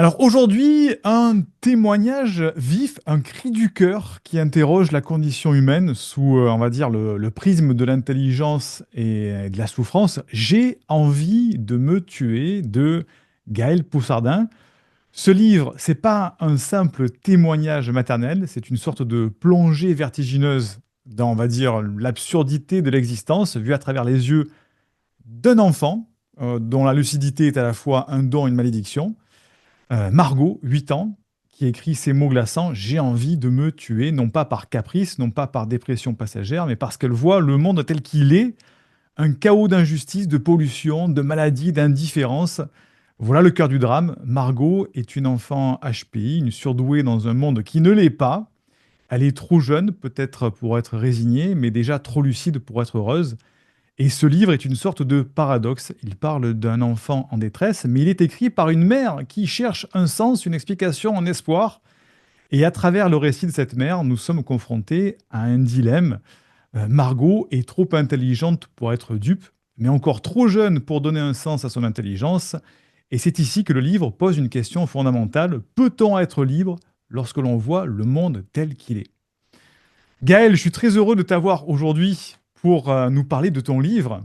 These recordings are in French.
Alors aujourd'hui, un témoignage vif, un cri du cœur qui interroge la condition humaine sous, on va dire, le prisme de l'intelligence et de la souffrance. J'ai envie de me tuer de Gaël Poussardin. Ce livre, c'est pas un simple témoignage maternel, c'est une sorte de plongée vertigineuse dans, on va dire, l'absurdité de l'existence vue à travers les yeux d'un enfant dont la lucidité est à la fois un don et une malédiction. Margot, 8 ans, qui écrit ces mots glaçants: J'ai envie de me tuer, non pas par caprice, non pas par dépression passagère, mais parce qu'elle voit le monde tel qu'il est, un chaos d'injustice, de pollution, de maladie, d'indifférence. Voilà le cœur du drame. Margot est une enfant HPI, une surdouée dans un monde qui ne l'est pas. Elle est trop jeune, peut-être pour être résignée, mais déjà trop lucide pour être heureuse. Et ce livre est une sorte de paradoxe. Il parle d'un enfant en détresse, mais il est écrit par une mère qui cherche un sens, une explication, un espoir. Et à travers le récit de cette mère, nous sommes confrontés à un dilemme. Margot est trop intelligente pour être dupe, mais encore trop jeune pour donner un sens à son intelligence. Et c'est ici que le livre pose une question fondamentale. Peut-on être libre lorsque l'on voit le monde tel qu'il est? Gaël, je suis très heureux de t'avoir aujourd'hui pour nous parler de ton livre.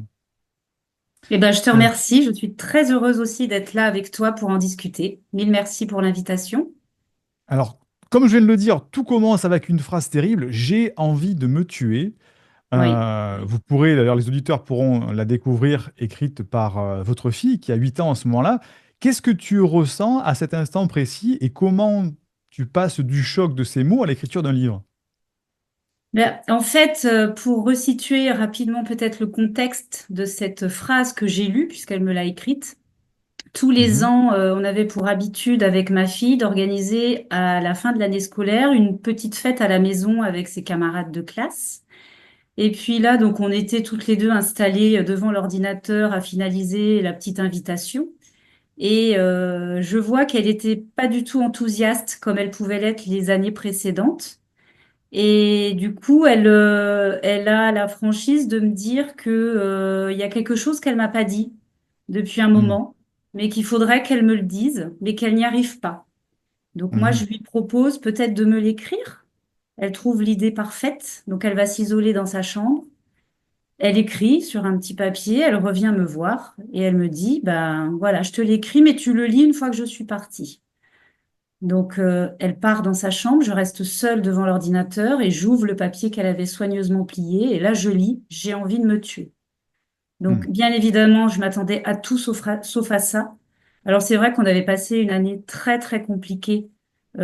Eh ben, je te Euh, remercie. Je suis très heureuse aussi d'être là avec toi pour en discuter. Mille merci pour l'invitation. Alors, comme je viens de le dire, tout commence avec une phrase terrible: J'ai envie de me tuer. Oui. Vous pourrez, d'ailleurs, les auditeurs pourront la découvrir écrite par votre fille qui a 8 ans en ce moment-là. Qu'est-ce que tu ressens à cet instant précis et comment tu passes du choc de ces mots à l'écriture d'un livre? Ben, en fait, pour resituer rapidement peut-être le contexte de cette phrase que j'ai lue, puisqu'elle me l'a écrite, tous les Mhm. ans, on avait pour habitude avec ma fille d'organiser à la fin de l'année scolaire une petite fête à la maison avec ses camarades de classe. Et puis là, donc, on était toutes les deux installées devant l'ordinateur à finaliser la petite invitation. Et je vois qu'elle n'était pas du tout enthousiaste comme elle pouvait l'être les années précédentes. Et du coup, elle a la franchise de me dire que, il y a quelque chose qu'elle m'a pas dit depuis un Mhm. moment, mais qu'il faudrait qu'elle me le dise, mais qu'elle n'y arrive pas. Donc moi, je Mhm. lui propose peut-être de me l'écrire. Elle trouve l'idée parfaite, donc elle va s'isoler dans sa chambre. Elle écrit sur un petit papier, elle revient me voir et elle me dit, ben voilà, je te l'écris, mais tu le lis une fois que je suis partie. Donc elle part dans sa chambre, je reste seule devant l'ordinateur et j'ouvre le papier qu'elle avait soigneusement plié et là je lis, j'ai envie de me tuer. Donc Mhm. bien évidemment, je m'attendais à tout sauf à ça. Alors c'est vrai qu'on avait passé une année très très compliquée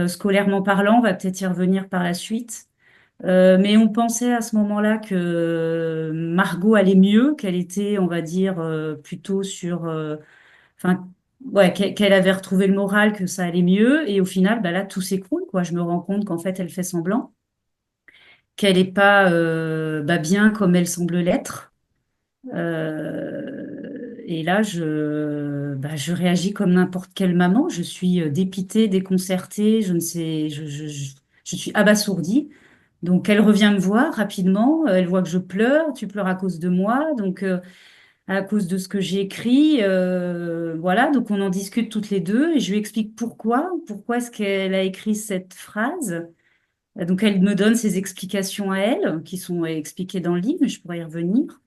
scolairement parlant, on va peut-être y revenir par la suite. Mais on pensait à ce moment-là que Margot allait mieux, qu'elle était, on va dire, plutôt sur, enfin, ouais, qu'elle avait retrouvé le moral, que ça allait mieux. Et au final, bah là, tout s'écroule, quoi. Je me rends compte qu'en fait, elle fait semblant, qu'elle n'est pas bah, bien comme elle semble l'être. Et là, bah, je réagis comme n'importe quelle maman. Je suis dépitée, déconcertée, je ne sais, je suis abasourdie. Donc, elle revient me voir rapidement. Elle voit que je pleure. Tu pleures à cause de moi. Donc, à cause de ce que j'ai écrit. Voilà. Donc, on en discute toutes les deux et je lui explique pourquoi est-ce qu'elle a écrit cette phrase. Donc, elle me donne ses explications à elle, qui sont expliquées dans le livre, mais je pourrais y revenir.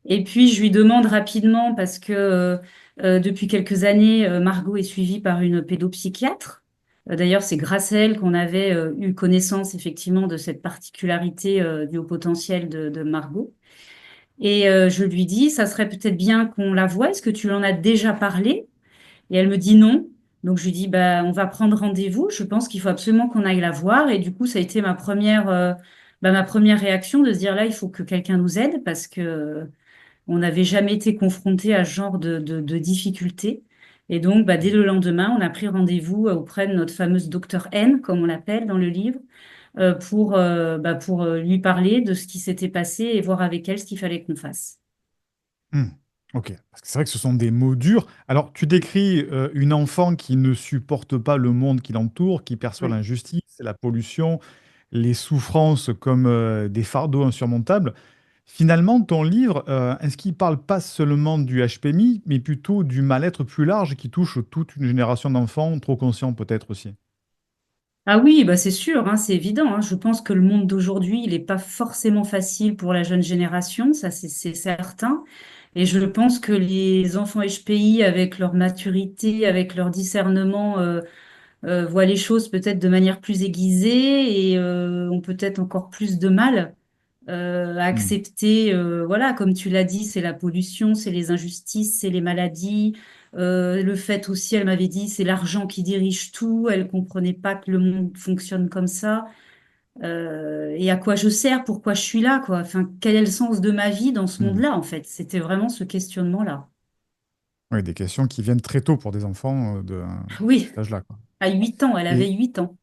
Et puis, je lui demande rapidement, parce que depuis quelques années, Margot est suivie par une pédopsychiatre. D'ailleurs, c'est grâce à elle qu'on avait eu connaissance effectivement de cette particularité du haut potentiel de Margot. Et je lui dis, ça serait peut-être bien qu'on la voie. Est-ce que tu lui en as déjà parlé? Et elle me dit non. Donc je lui dis, bah, on va prendre rendez-vous. Je pense qu'il faut absolument qu'on aille la voir. Et du coup, ça a été ma première réaction de se dire là, il faut que quelqu'un nous aide parce que on n'avait jamais été confronté à ce genre de difficultés. Et donc, bah, dès le lendemain, on a pris rendez-vous auprès de notre fameuse docteur N, comme on l'appelle dans le livre, pour lui parler de ce qui s'était passé et voir avec elle ce qu'il fallait qu'on fasse. Hmm. Ok, parce que c'est vrai que ce sont des mots durs. Alors, tu décris une enfant qui ne supporte pas le monde qui l'entoure, qui perçoit Oui. l'injustice, la pollution, les souffrances comme des fardeaux insurmontables. Finalement, ton livre, est-ce qu'il parle pas seulement du HPMI, mais plutôt du mal-être plus large qui touche toute une génération d'enfants, trop conscients peut-être aussi? Ah oui, bah c'est sûr, hein, c'est évident, hein. Je pense que le monde d'aujourd'hui, il n'est pas forcément facile pour la jeune génération, ça c'est certain. Et je pense que les enfants HPI, avec leur maturité, avec leur discernement, voient les choses peut-être de manière plus aiguisée et ont peut-être encore plus de mal à Hmm. accepter, voilà, comme tu l'as dit, c'est la pollution, c'est les injustices, c'est les maladies. Le fait aussi, elle m'avait dit, c'est l'argent qui dirige tout. Elle comprenait pas que le monde fonctionne comme ça. Et à quoi je sers, pourquoi je suis là, quoi. Enfin, quel est le sens de ma vie dans ce Hmm. monde-là, en fait? C'était vraiment ce questionnement-là. Oui, des questions qui viennent très tôt pour des enfants de Oui, cet âge-là, quoi. à 8 ans, elle avait Et 8 ans.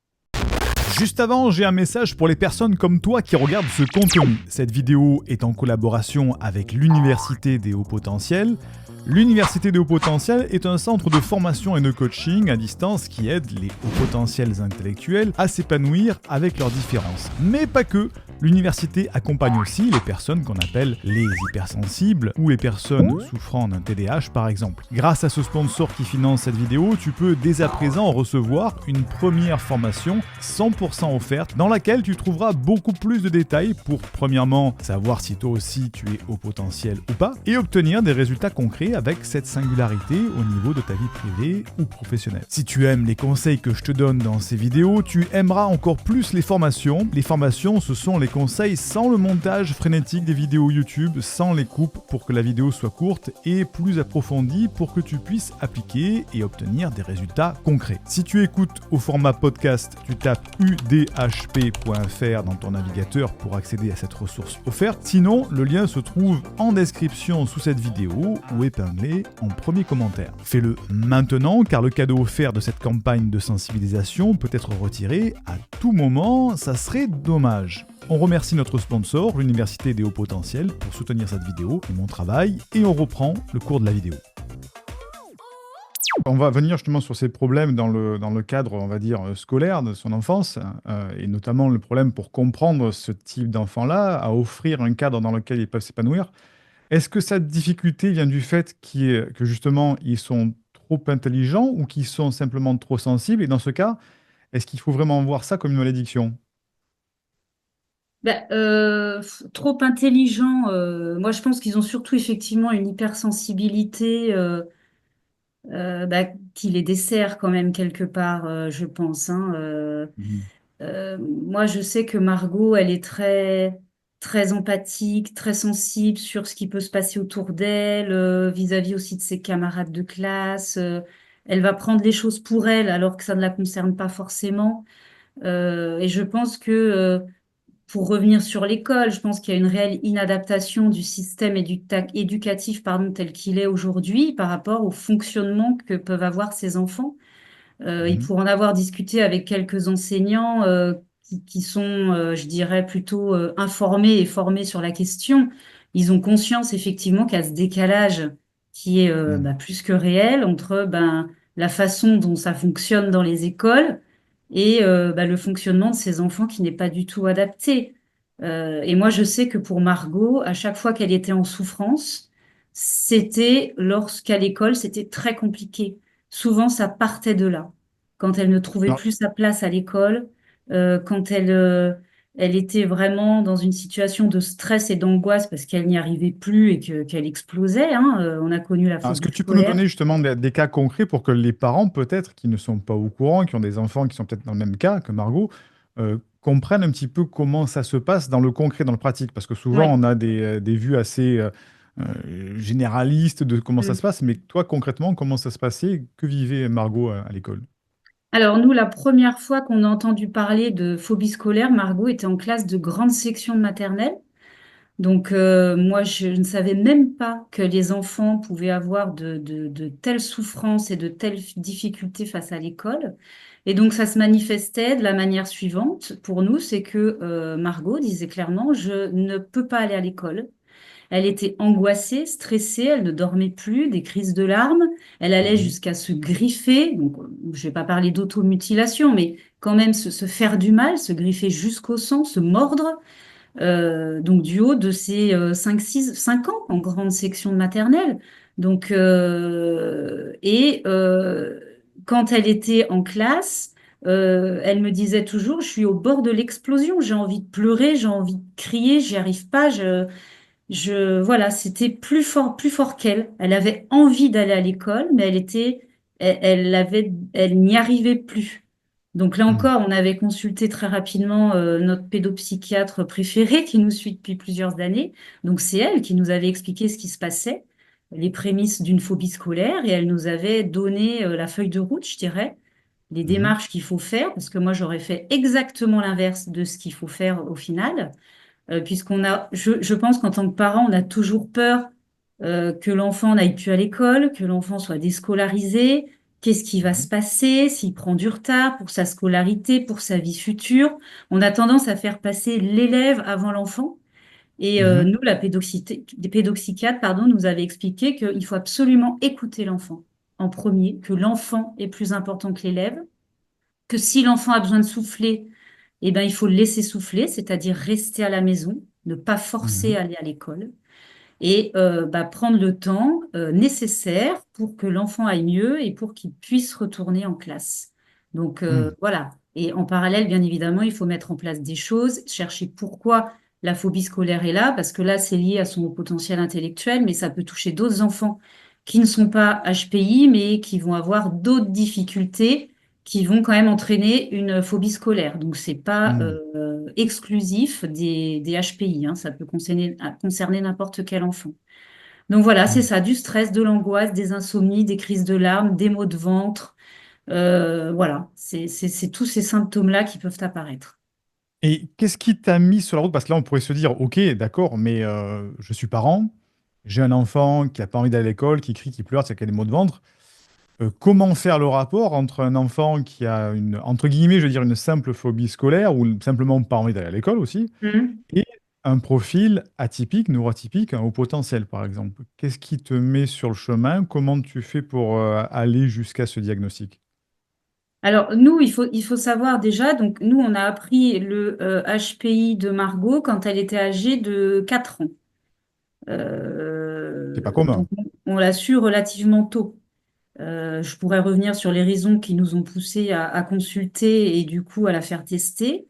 juste avant, j'ai un message pour les personnes comme toi qui regardent ce contenu. Cette vidéo est en collaboration avec l'Université des Hauts Potentiels. L'Université des Hauts Potentiels est un centre de formation et de coaching à distance qui aide les hauts potentiels intellectuels à s'épanouir avec leurs différences. Mais pas que. L'université accompagne aussi les personnes qu'on appelle les hypersensibles ou les personnes souffrant d'un TDAH par exemple. Grâce à ce sponsor qui finance cette vidéo, tu peux dès à présent recevoir une première formation 100% offerte dans laquelle tu trouveras beaucoup plus de détails pour premièrement savoir si toi aussi tu es au potentiel ou pas et obtenir des résultats concrets avec cette singularité au niveau de ta vie privée ou professionnelle. Si tu aimes les conseils que je te donne dans ces vidéos, tu aimeras encore plus les formations. Les formations, ce sont les conseils sans le montage frénétique des vidéos YouTube, sans les coupes pour que la vidéo soit courte et plus approfondie pour que tu puisses appliquer et obtenir des résultats concrets. Si tu écoutes au format podcast, tu tapes udhp.fr dans ton navigateur pour accéder à cette ressource offerte. Sinon, le lien se trouve en description sous cette vidéo ou épinglé en premier commentaire. Fais-le maintenant car le cadeau offert de cette campagne de sensibilisation peut être retiré à tout moment, ça serait dommage. On remercie notre sponsor, l'Université des Hauts Potentiels, pour soutenir cette vidéo et mon travail, et on reprend le cours de la vidéo. On va venir justement sur ces problèmes dans le cadre, on va dire, scolaire de son enfance, et notamment le problème pour comprendre ce type d'enfant-là, à offrir un cadre dans lequel ils peuvent s'épanouir. Est-ce que cette difficulté vient du fait que justement ils sont trop intelligents ou qu'ils sont simplement trop sensibles? Et dans ce cas, est-ce qu'il faut vraiment voir ça comme une malédiction? Ben, trop intelligent. Moi, je pense qu'ils ont surtout effectivement une hypersensibilité bah, qui les dessert quand même quelque part, je pense, hein. Mhm. Moi, je sais que Margot, elle est très empathique, très sensible sur ce qui peut se passer autour d'elle, vis-à-vis aussi de ses camarades de classe. Elle va prendre les choses pour elle alors que ça ne la concerne pas forcément. Et je pense que pour revenir sur l'école, je pense qu'il y a une réelle inadaptation du système éducatif, pardon, tel qu'il est aujourd'hui par rapport au fonctionnement que peuvent avoir ces enfants. Et Mhm. pour en avoir discuté avec quelques enseignants qui sont, je dirais, plutôt informés et formés sur la question, ils ont conscience effectivement qu'il y a ce décalage qui est Mhm. bah, plus que réel entre ben, la façon dont ça fonctionne dans les écoles et bah, le fonctionnement de ces enfants qui n'est pas du tout adapté. Et moi, je sais que pour Margot, à chaque fois qu'elle était en souffrance, c'était lorsqu'à l'école, c'était très compliqué. Souvent, ça partait de là. Quand elle ne trouvait Alors, plus sa place à l'école, quand elle était vraiment dans une situation de stress et d'angoisse parce qu'elle n'y arrivait plus et qu'elle explosait, hein. On a connu la est-ce que phobie tu peux nous scolaire. donner justement des cas concrets pour que les parents, peut-être, qui ne sont pas au courant, qui ont des enfants qui sont peut-être dans le même cas que Margot, comprennent un petit peu comment ça se passe dans le concret, dans le pratique? Parce que souvent, Ouais. on a des vues assez généralistes de comment ça se Mm. passe, mais toi, concrètement, comment ça se passait? Que vivait Margot à l'école? Alors nous, la première fois qu'on a entendu parler de phobie scolaire, Margot était en classe de grande section de maternelle. Donc, moi, je ne savais même pas que les enfants pouvaient avoir de telles souffrances et de telles difficultés face à l'école. Et donc, ça se manifestait de la manière suivante. Pour nous, c'est que Margot disait clairement, je ne peux pas aller à l'école. Elle était angoissée, stressée, elle ne dormait plus, des crises de larmes. Elle allait Mhm. jusqu'à se griffer. Donc, je vais pas parler d'automutilation, mais quand même se faire du mal, se griffer jusqu'au sang, se mordre. donc du haut de ses 5, 6, 5 ans en grande section de maternelle. Donc, quand elle était en classe, elle me disait toujours, je suis au bord de l'explosion, j'ai envie de pleurer, j'ai envie de crier, j'y arrive pas. Voilà, c'était plus fort qu'elle. Elle avait envie d'aller à l'école, mais elle n'y arrivait plus. Donc là Mhm. encore, on avait consulté très rapidement notre pédopsychiatre préféré qui nous suit depuis plusieurs années. Donc c'est elle qui nous avait expliqué ce qui se passait, les prémices d'une phobie scolaire, et elle nous avait donné la feuille de route, je dirais, les Mhm. démarches qu'il faut faire, parce que moi j'aurais fait exactement l'inverse de ce qu'il faut faire au final. Je pense qu'en tant que parent, on a toujours peur que l'enfant n'aille plus à l'école, que l'enfant soit déscolarisé. Qu'est-ce qui va se Ouais. passer s'il prend du retard pour sa scolarité, pour sa vie future? On a tendance à faire passer l'élève avant l'enfant. Et Mhm. nous, des pédopsychiatres, pardon, nous avait expliqué qu'il faut absolument écouter l'enfant en premier, que l'enfant est plus important que l'élève, que si l'enfant a besoin de souffler, eh ben, il faut le laisser souffler, c'est-à-dire rester à la maison, ne pas forcer Mhm. à aller à l'école et prendre le temps nécessaire pour que l'enfant aille mieux et pour qu'il puisse retourner en classe. Donc Mhm. voilà. Et en parallèle, bien évidemment, il faut mettre en place des choses, chercher pourquoi la phobie scolaire est là, parce que là, c'est lié à son haut potentiel intellectuel, mais ça peut toucher d'autres enfants qui ne sont pas HPI, mais qui vont avoir d'autres difficultés qui vont quand même entraîner une phobie scolaire. Donc, c'est pas Mhm. exclusif des HPI, hein. Ça peut concerner n'importe quel enfant. Donc voilà, c'est Mhm. ça, du stress, de l'angoisse, des insomnies, des crises de larmes, des maux de ventre. Voilà, c'est tous ces symptômes-là qui peuvent apparaître. Et qu'est-ce qui t'a mis sur la route? Parce que là, on pourrait se dire, ok, d'accord, mais je suis parent, j'ai un enfant qui n'a pas envie d'aller à l'école, qui crie, qui pleure, qui a des maux de ventre. Comment faire le rapport entre un enfant qui a une, entre guillemets, je veux dire, une simple phobie scolaire ou simplement pas envie d'aller à l'école aussi, Mhm. et un profil atypique, neuroatypique, un haut potentiel, par exemple? Qu'est-ce qui te met sur le chemin? Comment tu fais pour aller jusqu'à ce diagnostic? Alors, nous, il faut savoir déjà, donc nous, on a appris le HPI de Margot quand elle était âgée de 4 ans. C'est pas Donc, commun. on l'a su relativement tôt. Je pourrais revenir sur les raisons qui nous ont poussés à consulter et du coup à la faire tester.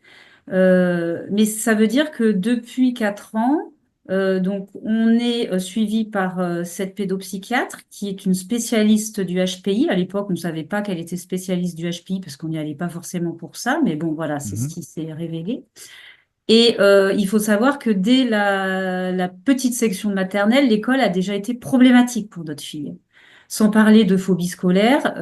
Mais ça veut dire que depuis 4 ans, donc on est suivi par cette pédopsychiatre qui est une spécialiste du HPI. À l'époque, on ne savait pas qu'elle était spécialiste du HPI parce qu'on n'y allait pas forcément pour ça. Mais bon, voilà, c'est ce Mhm. qui s'est révélé. Et il faut savoir que dès la petite section de maternelle, l'école a déjà été problématique pour notre fille. Sans parler de phobie scolaire,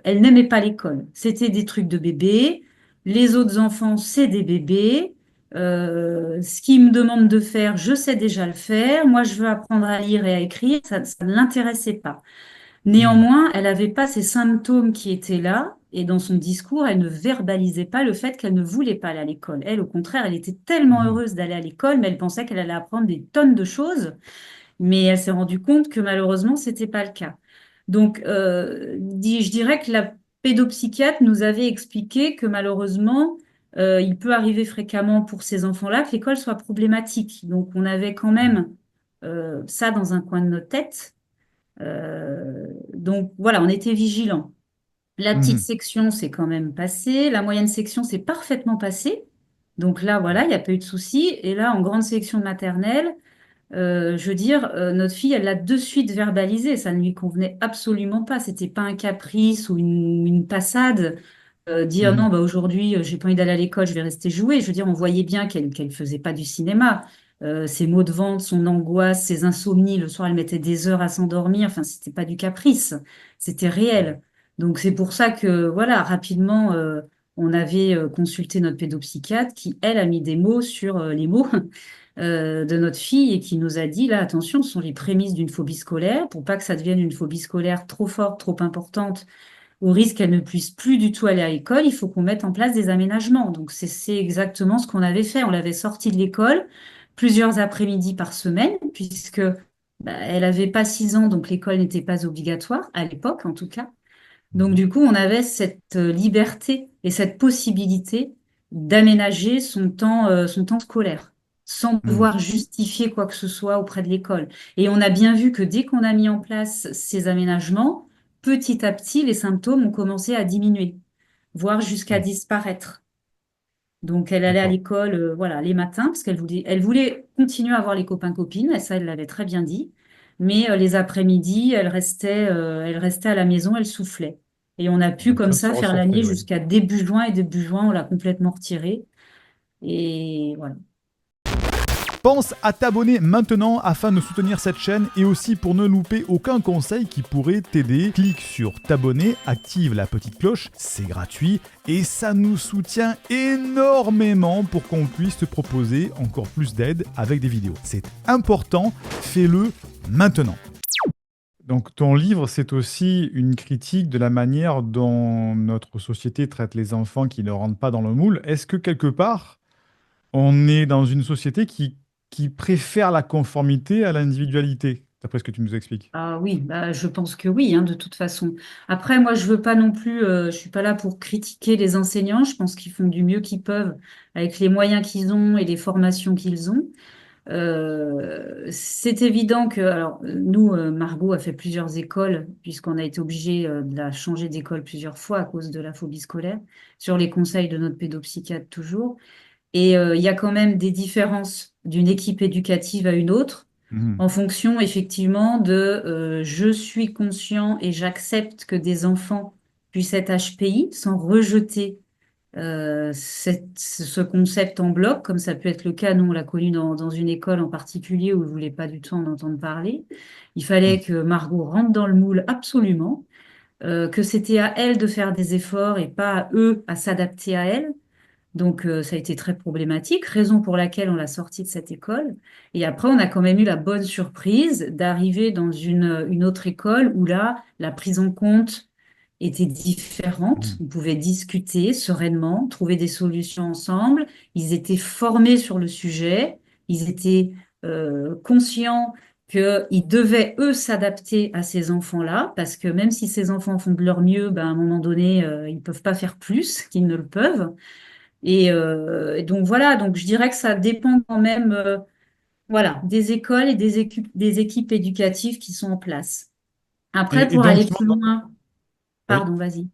elle n'aimait pas l'école. C'était des trucs de bébé. Les autres enfants, c'est des bébés. Ce qu'ils me demandent de faire, je sais déjà le faire. Moi, je veux apprendre à lire et à écrire. Ça ne l'intéressait pas. Mhm. Néanmoins, elle n'avait pas ces symptômes qui étaient là, et dans son discours, elle ne verbalisait pas le fait qu'elle ne voulait pas aller à l'école. Elle, au contraire, elle était tellement Mhm. heureuse d'aller à l'école, mais elle pensait qu'elle allait apprendre des tonnes de choses, mais elle s'est rendue compte que malheureusement, c'était pas le cas. Donc, je dirais que la pédopsychiatre nous avait expliqué que malheureusement, il peut arriver fréquemment pour ces enfants-là que l'école soit problématique. Donc, on avait quand même ça dans un coin de notre tête. Donc voilà, on était vigilants. La petite Mhm. section s'est quand même passée, la moyenne section s'est parfaitement passée. Donc là, voilà, il n'y a pas eu de souci. Et là, en grande section maternelle, je veux dire, notre fille, elle l'a de suite verbalisé. Ça ne lui convenait absolument pas. C'était pas un caprice ou une passade. Dire non, Mhm. bah aujourd'hui, j'ai pas envie d'aller à l'école, je vais rester jouer. Je veux dire, on voyait bien qu'elle faisait pas du cinéma. Ses maux de ventre, son angoisse, ses insomnies, le soir, elle mettait des heures à s'endormir. Enfin, c'était pas du caprice, c'était réel. Donc c'est pour ça que, voilà, rapidement, on avait consulté notre pédopsychiatre qui, elle, a mis des mots sur les mots de notre fille et qui nous a dit, là, attention, ce sont les prémices d'une phobie scolaire. Pour pas que ça devienne une phobie scolaire trop forte, trop importante, au risque qu'elle ne puisse plus du tout aller à l'école, il faut qu'on mette en place des aménagements. Donc, c'est exactement ce qu'on avait fait. On l'avait sortie de l'école plusieurs après-midi par semaine, puisque elle avait pas 6 ans, donc l'école n'était pas obligatoire, à l'époque en tout cas. Donc, Mhm. du coup, on avait cette liberté et cette possibilité d'aménager son temps scolaire. sans Hmm. devoir justifier quoi que ce soit auprès de l'école. Et on a bien vu que dès qu'on a mis en place ces aménagements, petit à petit, les symptômes ont commencé à diminuer, voire jusqu'à Hmm. disparaître. Donc, elle allait à D'accord. l'école, voilà, les matins, parce qu'elle voulait continuer à avoir les copains-copines, et ça, elle l'avait très bien dit. Mais les après-midi, elle restait à la maison, elle soufflait. Et on a pu, Donc comme ça se ça, faire l'année recentrer, oui. jusqu'à début juin, et début juin, on l'a complètement retirée. Et voilà. Pense à t'abonner maintenant afin de soutenir cette chaîne et aussi pour ne louper aucun conseil qui pourrait t'aider. Clique sur t'abonner, active la petite cloche, c'est gratuit et ça nous soutient énormément pour qu'on puisse te proposer encore plus d'aide avec des vidéos. C'est important, fais-le maintenant. Donc ton livre, c'est aussi une critique de la manière dont notre société traite les enfants qui ne rentrent pas dans le moule. Est-ce que quelque part, on est dans une société qui préfère la conformité à l'individualité, d'après ce que tu nous expliques? Ah oui, bah, je pense que oui, hein, de toute façon. Après, moi, je veux pas non plus, je suis pas là pour critiquer les enseignants. Je pense qu'ils font du mieux qu'ils peuvent avec les moyens qu'ils ont et les formations qu'ils ont. C'est évident que, alors, nous, Margot a fait plusieurs écoles, puisqu'on a été obligé de la changer d'école plusieurs fois à cause de la phobie scolaire, sur les conseils de notre pédopsychiatre toujours. Et il y a quand même des différences d'une équipe éducative à une autre, Mhm. en fonction effectivement de je suis conscient et j'accepte que des enfants puissent être HPI sans rejeter ce concept en bloc, comme ça peut être le cas. Nous, on l'a connu dans une école en particulier où ils ne voulaient pas du tout en entendre parler. Il fallait Mhm. que Margot rentre dans le moule absolument, que c'était à elle de faire des efforts et pas à eux à s'adapter à elle. Donc, ça a été très problématique, raison pour laquelle on l'a sortie de cette école. Et après, on a quand même eu la bonne surprise d'arriver dans une autre école où là, la prise en compte était différente. Mhm. On pouvait discuter sereinement, trouver des solutions ensemble. Ils étaient formés sur le sujet. Ils étaient conscients qu'ils devaient, eux, s'adapter à ces enfants-là, parce que même si ces enfants font de leur mieux, ben, à un moment donné, ils ne peuvent pas faire plus qu'ils ne le peuvent. Et donc voilà, donc je dirais que ça dépend quand même voilà, des écoles et des équipes éducatives qui sont en place. Après, Et pour donc, aller justement, plus loin, oui. pardon, vas-y.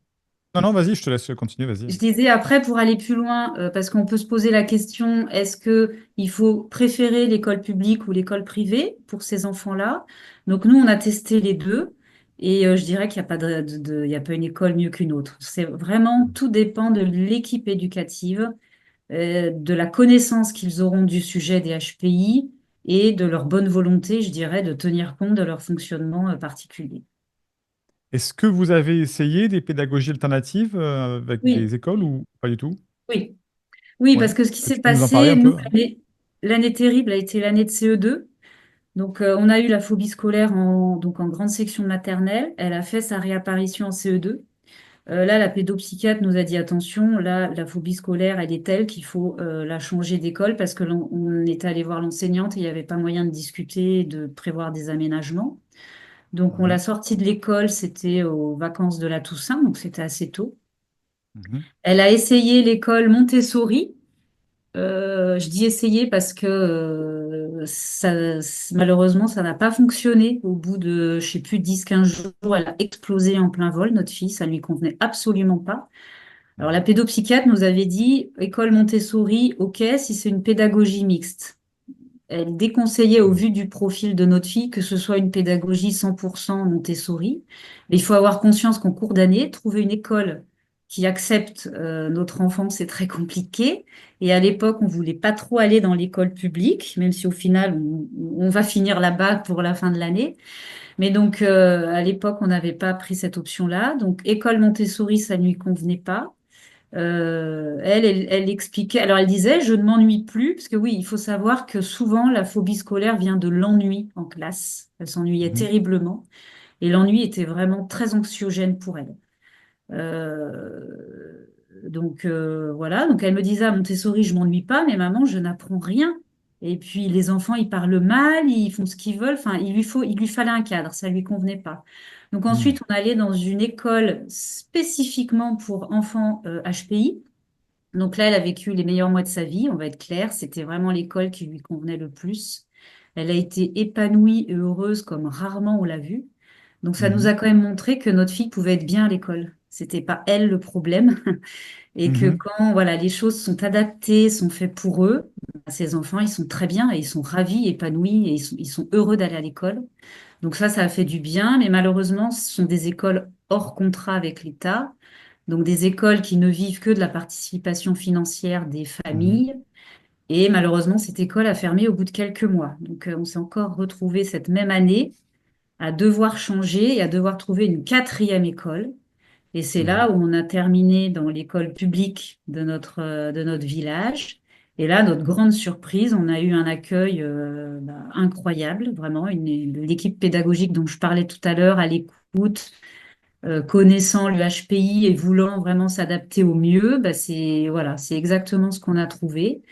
Non, non, vas-y, je te laisse continuer, vas-y. Je disais après, pour aller plus loin, parce qu'on peut se poser la question, est-ce que il faut préférer l'école publique ou l'école privée pour ces enfants-là? Donc nous, on a testé les deux. Et je dirais qu'il n'y a pas il y a pas une école mieux qu'une autre. C'est vraiment, tout dépend de l'équipe éducative, de la connaissance qu'ils auront du sujet des HPI et de leur bonne volonté, je dirais, de tenir compte de leur fonctionnement particulier. Est-ce que vous avez essayé des pédagogies alternatives avec Oui, des écoles ou pas du tout? oui, oui, Ouais. parce que ce qui Est-ce que tu s'est peux nous en parler passé, un nous, peu? l'année terrible a été l'année de CE2. Donc, on a eu la phobie scolaire donc en grande section maternelle. Elle a fait sa réapparition en CE2. Là, la pédopsychiatre nous a dit attention, là, la phobie scolaire, elle est telle qu'il faut la changer d'école parce que on est allé voir l'enseignante et il n'y avait pas moyen de discuter, de prévoir des aménagements. Donc, on l'a Mhm. sortie de l'école, c'était aux vacances de la Toussaint, donc c'était assez tôt. Mhm. Elle a essayé l'école Montessori. Je dis essayer parce que malheureusement, ça n'a pas fonctionné. Au bout de, je sais plus, 10-15 jours, elle a explosé en plein vol, notre fille. Ça lui convenait absolument pas. Alors, la Mhm. pédopsychiatre nous avait dit, école Montessori, OK, si c'est une pédagogie mixte. Elle déconseillait au Mhm. vu du profil de notre fille que ce soit une pédagogie 100% Montessori. Mais il faut avoir conscience qu'en cours d'année, trouver une école qui accepte notre enfant, c'est très compliqué. Et à l'époque, on voulait pas trop aller dans l'école publique, même si au final, on va finir là-bas pour la fin de l'année. Mais donc, à l'époque, on n'avait pas pris cette option-là. Donc, école Montessori, ça ne lui convenait pas. Elle expliquait, alors elle disait, je ne m'ennuie plus, parce que oui, il faut savoir que souvent la phobie scolaire vient de l'ennui en classe. Elle s'ennuyait Mhm. terriblement et l'ennui était vraiment très anxiogène pour elle. Euh, donc voilà, donc elle me disait à Montessori, je m'ennuie pas, mais maman, je n'apprends rien. Et puis les enfants, ils parlent mal, ils font ce qu'ils veulent. Enfin, il lui fallait un cadre, ça lui convenait pas. Donc Mhm. ensuite, on allait dans une école spécifiquement pour enfants HPI. Donc là, elle a vécu les meilleurs mois de sa vie, on va être clair. C'était vraiment l'école qui lui convenait le plus. Elle a été épanouie et heureuse comme rarement on l'a vue. Donc ça nous Mhm. a quand même montré que notre fille pouvait être bien à l'école. C'était pas elle le problème. Et que Mhm. quand voilà, les choses sont adaptées, sont faites pour eux, ces enfants, ils sont très bien et ils sont ravis, épanouis et ils sont heureux d'aller à l'école. Donc ça a fait du bien. Mais malheureusement, ce sont des écoles hors contrat avec l'État. Donc des écoles qui ne vivent que de la participation financière des Mhm. familles. Et malheureusement, cette école a fermé au bout de quelques mois. Donc on s'est encore retrouvé cette même année à devoir changer et à devoir trouver une quatrième école. Et c'est Mhm. là où on a terminé dans l'école publique de notre village. Et là, notre grande surprise, on a eu un accueil incroyable, vraiment. L'équipe pédagogique dont je parlais tout à l'heure, à l'écoute, connaissant le HPI et voulant vraiment s'adapter au mieux, bah c'est voilà, c'est exactement ce qu'on a trouvé.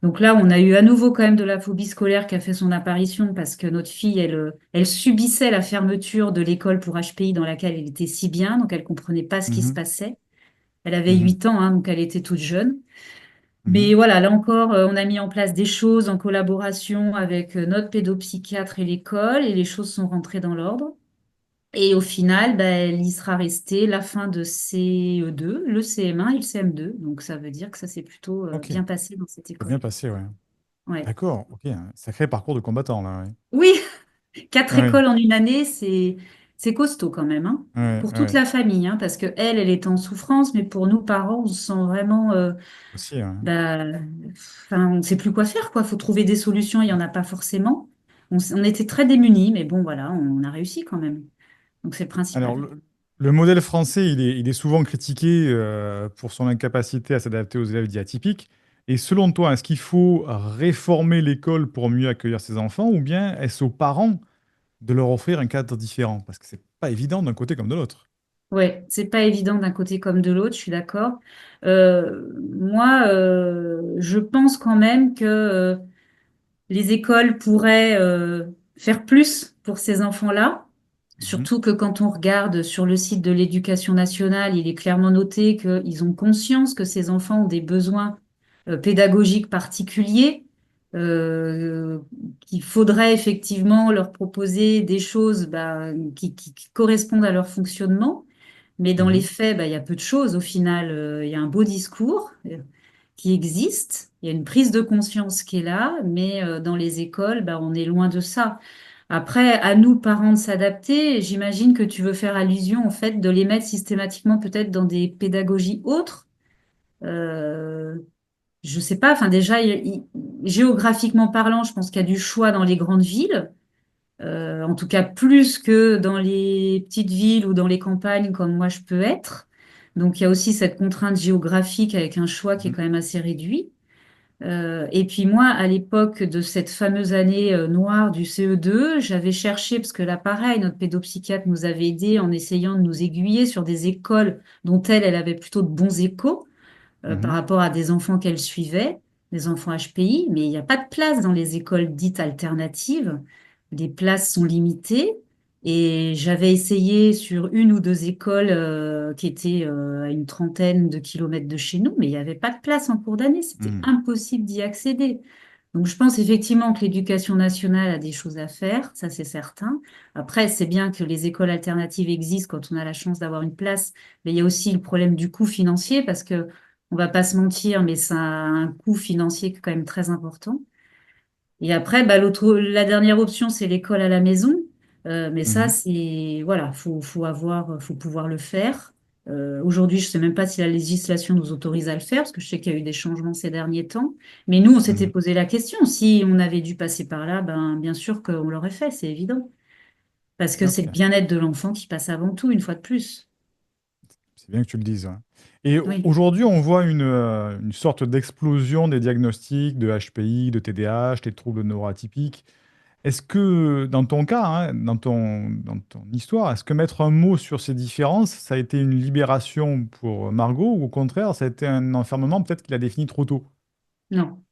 Donc là, on a eu à nouveau quand même de la phobie scolaire qui a fait son apparition parce que notre fille, elle subissait la fermeture de l'école pour HPI dans laquelle elle était si bien, donc elle comprenait pas ce qui se Mhm. passait. Elle avait Mhm. 8 ans, hein, donc elle était toute jeune. Mais Mhm. voilà, là encore, on a mis en place des choses en collaboration avec notre pédopsychiatre et l'école, et les choses sont rentrées dans l'ordre. Et au final, ben, elle y sera restée la fin de CE2, le CM1 et le CM2. Donc ça veut dire que ça s'est plutôt Ok, bien passé dans cette c'est bien école. passé, ouais. Ouais. D'accord, ok, un sacré parcours de combattant, là, ouais. Oui, quatre Ouais, écoles en une année, c'est costaud quand même, hein. ouais, Pour toute ouais. la famille, hein, parce que elle est en souffrance, mais pour nous parents, on se sent vraiment, Aussi, ouais. bah, enfin, on ne sait plus quoi faire, quoi. Faut trouver des solutions, il y en a pas forcément. On était très démunis, mais bon, voilà, on a réussi quand même. Donc c'est le Alors, principal. le modèle français, il est souvent critiqué pour son incapacité à s'adapter aux élèves dits atypiques. Et selon toi, est-ce qu'il faut réformer l'école pour mieux accueillir ses enfants ou bien est-ce aux parents de leur offrir un cadre différent? Parce que c'est pas évident d'un côté comme de l'autre. Ouais, c'est pas évident d'un côté comme de l'autre, je suis d'accord. Moi, je pense quand même que les écoles pourraient faire plus pour ces enfants-là. Mhm, Surtout que quand on regarde sur le site de l'Éducation nationale, il est clairement noté qu'ils ont conscience que ces enfants ont des besoins pédagogiques particuliers, euh, qu'il faudrait effectivement leur proposer des choses qui correspondent à leur fonctionnement. Mais dans les mhm, faits, il y a peu de choses au final. Il y a un beau discours qui existe, il y a une prise de conscience qui est là, mais dans les écoles, on est loin de ça. Après, à nous, parents, de s'adapter. J'imagine que tu veux faire allusion, en fait, de les mettre systématiquement peut-être dans des pédagogies autres. Euh, je sais pas, enfin déjà, géographiquement parlant, je pense qu'il y a du choix dans les grandes villes. En tout cas plus que dans les petites villes ou dans les campagnes comme moi je peux être. Donc il y a aussi cette contrainte géographique avec un choix qui est mhm, quand même assez réduit. Et puis moi, à l'époque de cette fameuse année noire du CE2, j'avais cherché, parce que là pareil, notre pédopsychiatre nous avait aidés en essayant de nous aiguiller sur des écoles dont elle avait plutôt de bons échos par mhm, rapport à des enfants qu'elle suivait, des enfants HPI, mais il n'y a pas de place dans les écoles dites alternatives. Les places sont limitées. Et j'avais essayé sur une ou deux écoles qui étaient à une trentaine de kilomètres de chez nous, mais il n'y avait pas de place en cours d'année. C'était mhm. impossible d'y accéder. Donc je pense effectivement que l'éducation nationale a des choses à faire, ça c'est certain. Après, c'est bien que les écoles alternatives existent quand on a la chance d'avoir une place, mais il y a aussi le problème du coût financier parce que on va pas se mentir, mais ça a un coût financier qui est quand même très important. Et après, la dernière option, c'est l'école à la maison. Mais ça, Mhm. c'est, voilà, faut pouvoir le faire. Aujourd'hui, je sais même pas si la législation nous autorise à le faire, parce que je sais qu'il y a eu des changements ces derniers temps. Mais nous, on s'était Mhm. posé la question. Si on avait dû passer par là, ben, bien sûr qu'on l'aurait fait, c'est évident. Parce que c'est le Ok, bien-être de l'enfant qui passe avant tout, une fois de plus. c'est bien que tu le dises, ouais. Et Oui. aujourd'hui, on voit une sorte d'explosion des diagnostics de HPI, de TDAH, des troubles neuroatypiques. Est-ce que, dans ton cas, hein, dans ton histoire, est-ce que mettre un mot sur ces différences, ça a été une libération pour Margot ou au contraire, ça a été un enfermement peut-être qu'il a défini trop tôt? Non.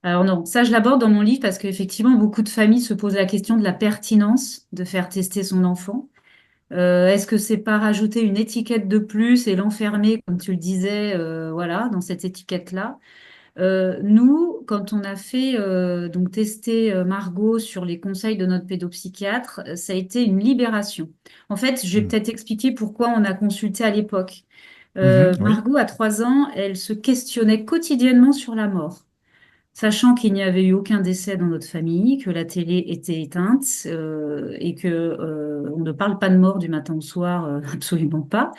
Alors non, ça je l'aborde dans mon livre parce qu'effectivement, beaucoup de familles se posent la question de la pertinence de faire tester son enfant. Est-ce que c'est pas rajouter une étiquette de plus et l'enfermer, comme tu le disais, voilà, dans cette étiquette-là? Nous, quand on a fait donc tester Margot sur les conseils de notre pédopsychiatre, ça a été une libération. En fait, je vais Mhm. peut-être expliquer pourquoi on a consulté à l'époque. Mhm, oui. Margot, à 3 ans, elle se questionnait quotidiennement sur la mort, sachant qu'il n'y avait eu aucun décès dans notre famille, que la télé était éteinte et que on ne parle pas de mort du matin au soir, absolument pas.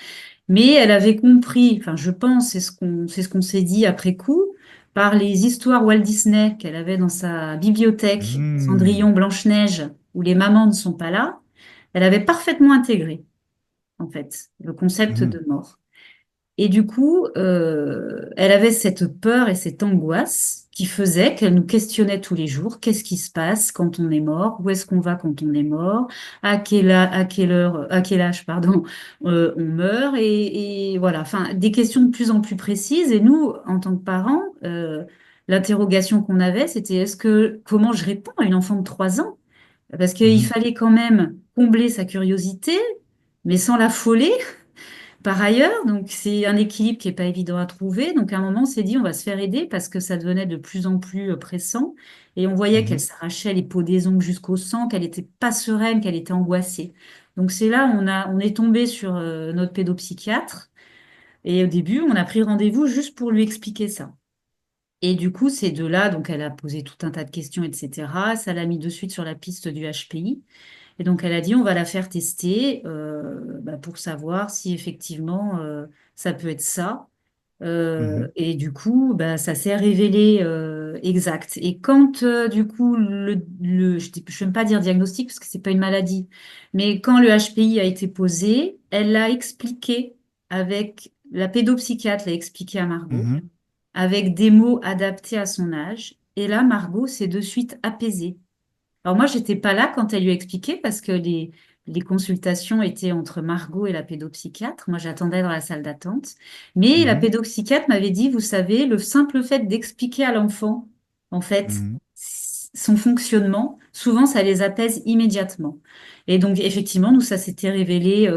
Mais elle avait compris, enfin je pense, c'est ce qu'on s'est dit après coup, par les histoires Walt Disney qu'elle avait dans sa bibliothèque, Mhm. Cendrillon, Blanche-Neige, où les mamans ne sont pas là, elle avait parfaitement intégré, en fait, le concept Mhm. de mort. Et du coup, elle avait cette peur et cette angoisse qui faisait qu'elle nous questionnait tous les jours. Qu'est-ce qui se passe quand on est mort? Où est-ce qu'on va quand on est mort? À quelle heure, à quel âge, pardon, on meurt? Et voilà, enfin, des questions de plus en plus précises. Et nous, en tant que parents, l'interrogation qu'on avait, c'était comment je réponds à une enfant de 3 ans? Parce qu'il Mhm. fallait quand même combler sa curiosité, mais sans l'affoler par ailleurs. Donc, c'est un équilibre qui n'est pas évident à trouver. Donc, à un moment, on s'est dit, on va se faire aider parce que ça devenait de plus en plus pressant. Et on voyait qu'elle Mhm. s'arrachait les peaux des ongles jusqu'au sang, qu'elle n'était pas sereine, qu'elle était angoissée. Donc, c'est là où on est tombé sur notre pédopsychiatre. Et au début, on a pris rendez-vous juste pour lui expliquer ça. Et du coup, c'est de là, donc elle a posé tout un tas de questions, etc. Ça l'a mis de suite sur la piste du HPI. Et donc, elle a dit, on va la faire tester bah, pour savoir si effectivement ça peut être ça. Mhm. Et du coup, bah, ça s'est révélé exact. Et quand, du coup, je n'aime pas dire diagnostic parce que c'est pas une maladie, mais quand le HPI a été posé, elle l'a expliqué avec la pédopsychiatre l'a expliqué à Margot, Mhm. avec des mots adaptés à son âge. Et là, Margot s'est de suite apaisée. Alors moi, j'étais pas là quand elle lui a expliqué parce que les consultations étaient entre Margot et la pédopsychiatre. Moi, j'attendais dans la salle d'attente. Mais la Mhm. pédopsychiatre m'avait dit, vous savez, le simple fait d'expliquer à l'enfant, en fait, Mhm. son fonctionnement, souvent, ça les apaise immédiatement. Et donc, effectivement, nous, ça s'était révélé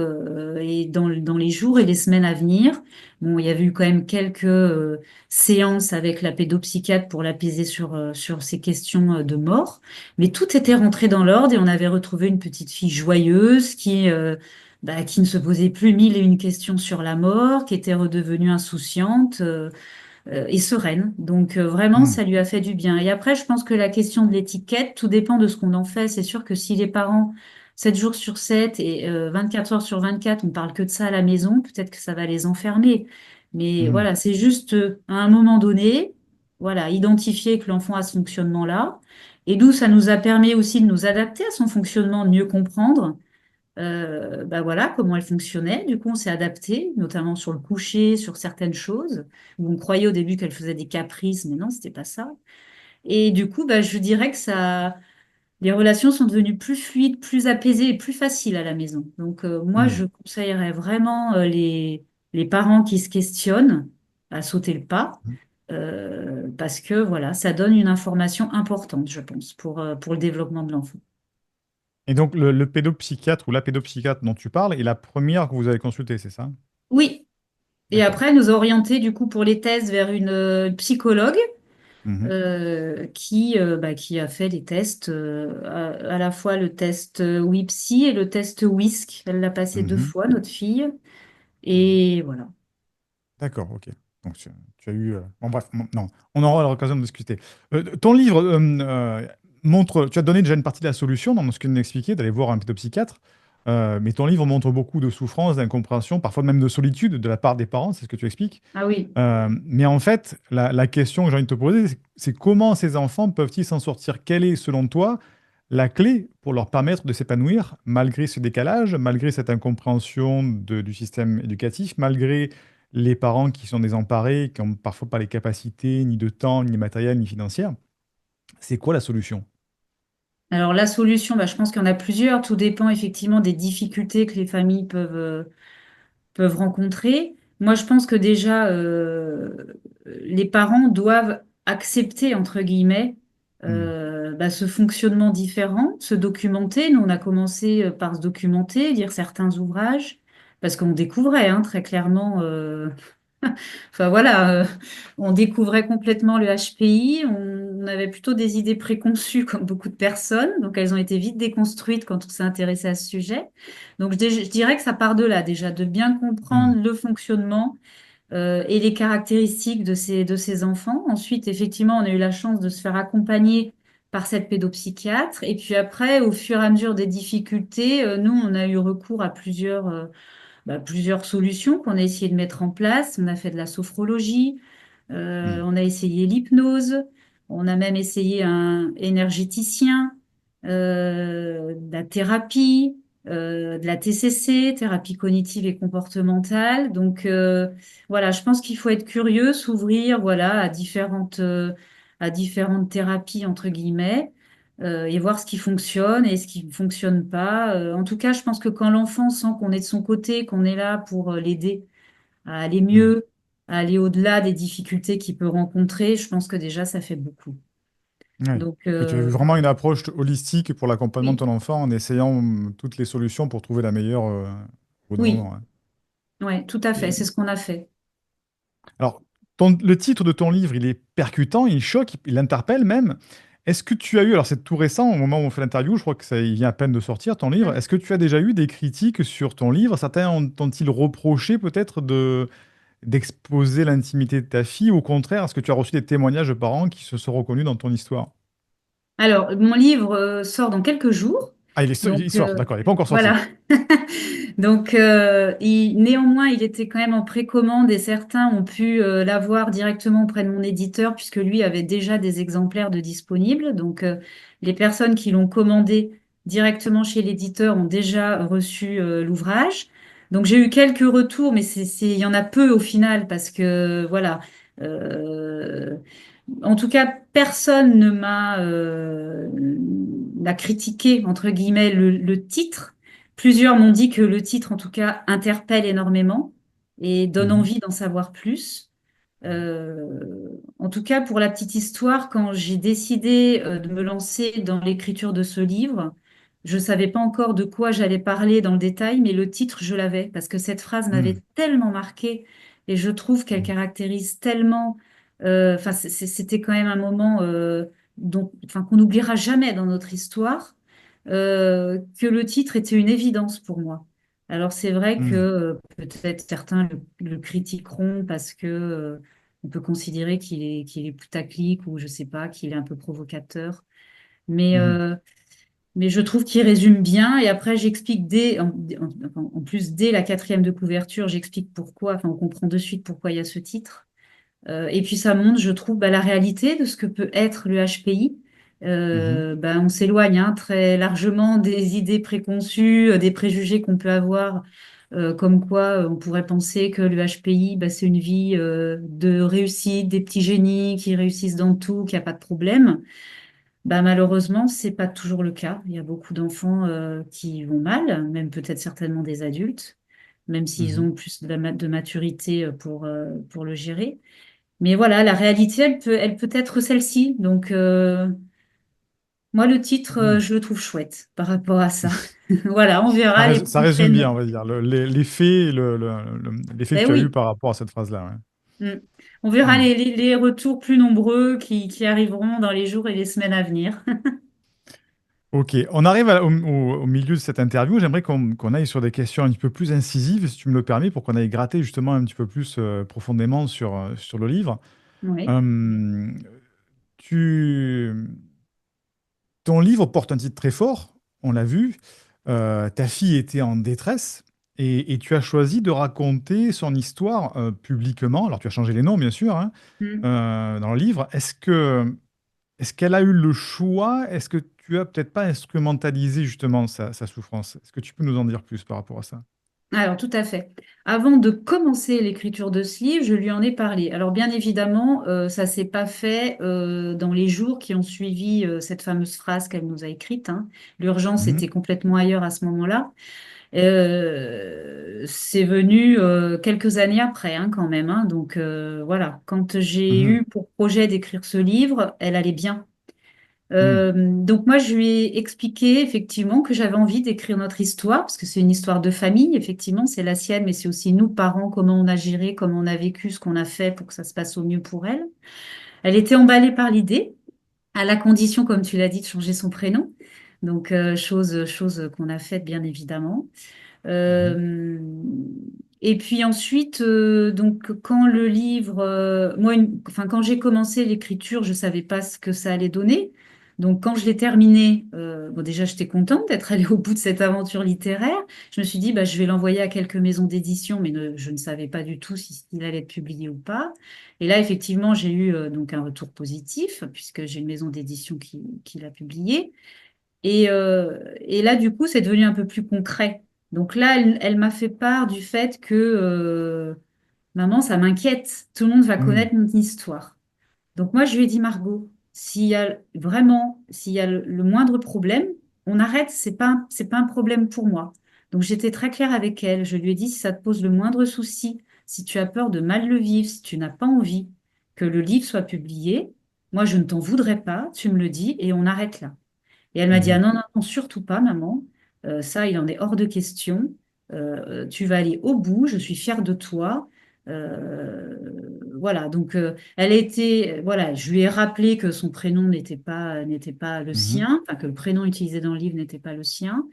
et dans les jours et les semaines à venir. Bon, il y avait eu quand même quelques séances avec la pédopsychiatre pour l'apaiser sur ces questions de mort. Mais tout était rentré dans l'ordre et on avait retrouvé une petite fille joyeuse qui ne se posait plus mille et une questions sur la mort, qui était redevenue insouciante et sereine. Donc vraiment, Mhm. ça lui a fait du bien. Et après, je pense que la question de l'étiquette, tout dépend de ce qu'on en fait. C'est sûr que si les parents, 7 jours sur 7 et 24 heures sur 24, on parle que de ça à la maison, peut-être que ça va les enfermer. Mais Mhm. voilà, c'est juste à un moment donné, voilà, identifier que l'enfant a ce fonctionnement-là. Et nous, ça nous a permis aussi de nous adapter à son fonctionnement, de mieux comprendre bah voilà comment elle fonctionnait. Du coup, on s'est adapté, notamment sur le coucher, sur certaines choses, où on croyait au début qu'elle faisait des caprices, mais non, c'était pas ça. Et du coup, bah, je dirais que les relations sont devenues plus fluides, plus apaisées et plus faciles à la maison. Donc, moi, Mhm. je conseillerais vraiment les parents qui se questionnent à sauter le pas. Parce que voilà, ça donne une information importante, je pense, pour le développement de l'enfant. Et donc, le pédopsychiatre ou la pédopsychiatre dont tu parles est la première que vous avez consultée, c'est ça? Oui, et D'accord. après, elle nous a orientés du coup pour les tests vers une psychologue Mhm. qui a fait les tests, à la fois le test WIPSI et le test WISC. Elle l'a passé deux Mhm. fois, notre fille. Mhm. Et voilà. D'accord, ok. Donc, tu as eu. Bon, bref, non, on aura l'occasion de discuter. Ton livre montre. Tu as donné déjà une partie de la solution dans ce que tu viens d'expliquer, d'aller voir un pédopsychiatre. Mais ton livre montre beaucoup de souffrance, d'incompréhension, parfois même de solitude de la part des parents, c'est ce que tu expliques. Ah oui. Mais en fait, la question que j'ai envie de te poser, c'est comment ces enfants peuvent-ils s'en sortir? Quelle est, selon toi, la clé pour leur permettre de s'épanouir malgré ce décalage, malgré cette incompréhension du système éducatif, malgré les parents qui sont désemparés, qui n'ont parfois pas les capacités, ni de temps, ni matériel, ni financières? C'est quoi la solution? Alors la solution, bah, je pense qu'il y en a plusieurs. Tout dépend effectivement des difficultés que les familles peuvent rencontrer. Moi, je pense que déjà, les parents doivent accepter, entre guillemets, Hmm. bah, ce fonctionnement différent, se documenter. Nous, on a commencé par se documenter, lire certains ouvrages, parce qu'on découvrait hein, très clairement. Enfin voilà, on découvrait complètement le HPI. On avait plutôt des idées préconçues, comme beaucoup de personnes. Donc elles ont été vite déconstruites quand on s'est intéressé à ce sujet. Donc je dirais que ça part de là déjà, de bien Hmm. comprendre le fonctionnement et les caractéristiques de ces enfants. Ensuite, effectivement, on a eu la chance de se faire accompagner par cette pédopsychiatre. Et puis après, au fur et à mesure des difficultés, nous, on a eu recours à plusieurs solutions qu'on a essayé de mettre en place. On a fait de la sophrologie, Hmm. on a essayé l'hypnose, on a même essayé un énergéticien, de la thérapie, de la TCC, thérapie cognitive et comportementale. Donc voilà, je pense qu'il faut être curieux, s'ouvrir voilà à différentes thérapies entre guillemets. Et voir ce qui fonctionne et ce qui ne fonctionne pas. En tout cas, je pense que quand l'enfant sent qu'on est de son côté, qu'on est là pour l'aider à aller Hmm. mieux, à aller au-delà des difficultés qu'il peut rencontrer, je pense que déjà, ça fait beaucoup. Ouais. Donc, Oui, tu as eu vraiment une approche holistique pour l'accompagnement de oui, ton enfant en essayant toutes les solutions pour trouver la meilleure au bout d'un oui, moment. ouais, tout à fait, Et, c'est ce qu'on a fait. alors, le titre de ton livre, il est percutant, il choque, il interpelle même. Est-ce que tu as eu, alors c'est tout récent, au moment où on fait l'interview, je crois que ça il vient à peine de sortir, ton livre. Mm. Est-ce que tu as déjà eu des critiques sur ton livre? Certains t'ont-ils reproché peut-être d'exposer l'intimité de ta fille? Ou au contraire, est-ce que tu as reçu des témoignages de parents qui se sont reconnus dans ton histoire? Alors, mon livre sort dans quelques jours. Ah, il Donc, sort, d'accord, il n'est pas encore sorti. voilà. Donc, néanmoins, il était quand même en précommande et certains ont pu l'avoir directement auprès de mon éditeur puisque lui avait déjà des exemplaires de disponibles. Donc, les personnes qui l'ont commandé directement chez l'éditeur ont déjà reçu l'ouvrage. Donc, j'ai eu quelques retours, mais il y en a peu au final parce que, voilà. euh, En tout cas, personne ne n'a critiqué, entre guillemets, le titre. Plusieurs m'ont dit que le titre, en tout cas, interpelle énormément et donne Mhm. envie d'en savoir plus. En tout cas, pour la petite histoire, quand j'ai décidé de me lancer dans l'écriture de ce livre, je ne savais pas encore de quoi j'allais parler dans le détail, mais le titre, je l'avais, parce que cette phrase m'avait Mhm. tellement marquée et je trouve qu'elle Mhm. caractérise tellement, enfin, c'était quand même un moment enfin, qu'on n'oubliera jamais dans notre histoire, que le titre était une évidence pour moi. Alors c'est vrai que Mhm. peut-être certains le critiqueront parce que on peut considérer qu'il est putaclic ou je sais pas, qu'il est un peu provocateur. Mais, Mhm. euh, mais je trouve qu'il résume bien. Et après, j'explique en plus, dès la quatrième de couverture, j'explique pourquoi, enfin, on comprend de suite pourquoi il y a ce titre. Et puis ça montre, je trouve, bah, la réalité de ce que peut être le HPI. Mhm. Bah, on s'éloigne hein, très largement des idées préconçues, des préjugés qu'on peut avoir, comme quoi on pourrait penser que le HPI, bah, c'est une vie de réussite, des petits génies qui réussissent dans tout, qu'il n'y a pas de problème. Bah, malheureusement, c'est pas toujours le cas. Il y a beaucoup d'enfants qui vont mal, même peut-être certainement des adultes, même s'ils Mhm. ont plus de maturité pour le gérer. Mais voilà, la réalité, elle peut être celle-ci. Donc, moi, le titre, Ouais. je le trouve chouette par rapport à ça. Voilà, on verra les Ça résume bien, prochaines. on va dire, les faits, l'effet que Ben tu as eu oui. par rapport à cette phrase-là. Ouais. Mm. On verra Hmm. les retours plus nombreux qui arriveront dans les jours et les semaines à venir. Ok, on arrive au milieu de cette interview. J'aimerais qu'on aille sur des questions un petit peu plus incisives, si tu me le permets, pour qu'on aille gratter justement un petit peu plus profondément sur le livre. Oui. Euh, tu, Ton livre porte un titre très fort, on l'a vu. Ta fille était en détresse et tu as choisi de raconter son histoire publiquement. Alors tu as changé les noms, bien sûr, hein, Mm. dans le livre. Est-ce qu'elle a eu le choix? Est-ce que tu as peut-être pas instrumentalisé justement sa souffrance? Est-ce que tu peux nous en dire plus par rapport à ça? Alors, tout à fait. Avant de commencer l'écriture de ce livre, je lui en ai parlé. Alors, bien évidemment, ça s'est pas fait dans les jours qui ont suivi cette fameuse phrase qu'elle nous a écrite, hein. L'urgence Mhm, était complètement ailleurs à ce moment-là. C'est venu quelques années après, hein, quand même, hein. Donc, voilà. Quand j'ai mhm, eu pour projet d'écrire ce livre, elle allait bien. Hmm. Donc moi, je lui ai expliqué effectivement que j'avais envie d'écrire notre histoire, parce que c'est une histoire de famille, effectivement, c'est la sienne, mais c'est aussi nous, parents, comment on a géré, comment on a vécu, ce qu'on a fait pour que ça se passe au mieux pour elle. Elle était emballée par l'idée, à la condition, comme tu l'as dit, de changer son prénom. Donc, chose qu'on a faite, bien évidemment. Mhm. Euh, et puis ensuite, donc quand le livre, enfin quand j'ai commencé l'écriture, je savais pas ce que ça allait donner. Donc quand je l'ai terminé, bon déjà j'étais contente d'être allée au bout de cette aventure littéraire. Je me suis dit bah je vais l'envoyer à quelques maisons d'édition, mais je ne savais pas du tout si il allait être publié ou pas. Et là effectivement j'ai eu donc un retour positif puisque j'ai une maison d'édition qui l'a publié. Et là, du coup, c'est devenu un peu plus concret. Donc là, elle m'a fait part du fait que, maman, ça m'inquiète. Tout le monde va Hmm. connaître mon histoire. Donc moi, je lui ai dit, Margot, s'il y a le moindre problème, on arrête, c'est pas un problème pour moi. Donc j'étais très claire avec elle. Je lui ai dit, si ça te pose le moindre souci, si tu as peur de mal le vivre, si tu n'as pas envie que le livre soit publié, moi, je ne t'en voudrais pas, tu me le dis et on arrête là. Et elle m'a dit, ah Mhm. non, non, non, surtout pas, maman. Ça, il en est hors de question. Tu vas aller au bout, je suis fière de toi. Euh, voilà, donc elle a été, voilà, je lui ai rappelé que son prénom n'était pas le Mhm. sien, enfin que le prénom utilisé dans le livre n'était pas le sien,